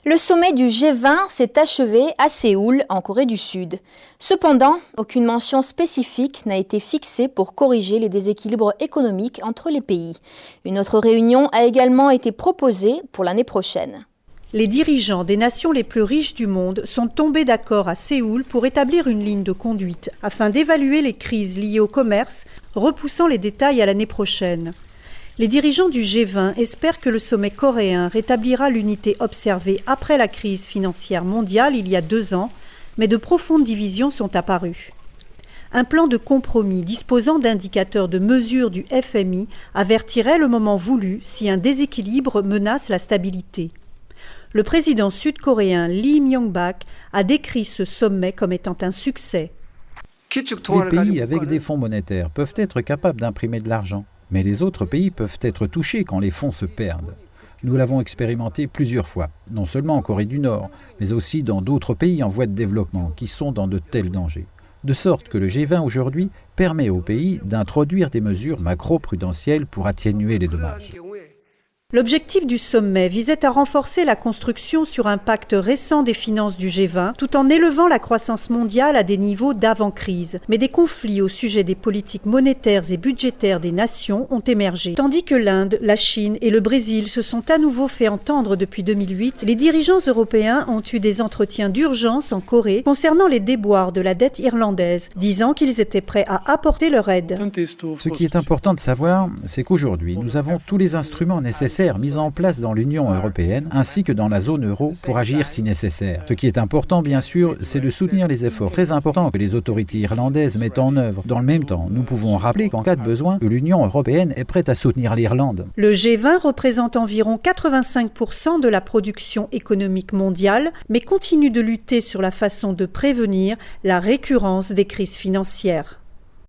Le sommet du G20 s'est achevé à Séoul, en Corée du Sud. Cependant, aucune mention spécifique n'a été fixée pour corriger les déséquilibres économiques entre les pays. Une autre réunion a également été proposée pour l'année prochaine. Les dirigeants des nations les plus riches du monde sont tombés d'accord à Séoul pour établir une ligne de conduite afin d'évaluer les crises liées au commerce, repoussant les détails à l'année prochaine. Les dirigeants du G20 espèrent que le sommet coréen rétablira l'unité observée après la crise financière mondiale il y a 2 ans, mais de profondes divisions sont apparues. Un plan de compromis disposant d'indicateurs de mesure du FMI avertirait le moment voulu si un déséquilibre menace la stabilité. Le président sud-coréen Lee Myung-bak a décrit ce sommet comme étant un succès. Les pays avec des fonds monétaires peuvent être capables d'imprimer de l'argent. Mais les autres pays peuvent être touchés quand les fonds se perdent. Nous l'avons expérimenté plusieurs fois, non seulement en Corée du Nord, mais aussi dans d'autres pays en voie de développement qui sont dans de tels dangers. De sorte que le G20 aujourd'hui permet aux pays d'introduire des mesures macro-prudentielles pour atténuer les dommages. L'objectif du sommet visait à renforcer la construction sur un pacte récent des finances du G20, tout en élevant la croissance mondiale à des niveaux d'avant-crise. Mais des conflits au sujet des politiques monétaires et budgétaires des nations ont émergé. Tandis que l'Inde, la Chine et le Brésil se sont à nouveau fait entendre depuis 2008, les dirigeants européens ont eu des entretiens d'urgence en Corée concernant les déboires de la dette irlandaise, disant qu'ils étaient prêts à apporter leur aide. Ce qui est important de savoir, c'est qu'aujourd'hui, nous avons tous les instruments nécessaires mis en place dans l'Union européenne ainsi que dans la zone euro pour agir si nécessaire. Ce qui est important, bien sûr, c'est de soutenir les efforts très importants que les autorités irlandaises mettent en œuvre. Dans le même temps, nous pouvons rappeler qu'en cas de besoin, que l'Union européenne est prête à soutenir l'Irlande. Le G20 représente environ 85% de la production économique mondiale, mais continue de lutter sur la façon de prévenir la récurrence des crises financières.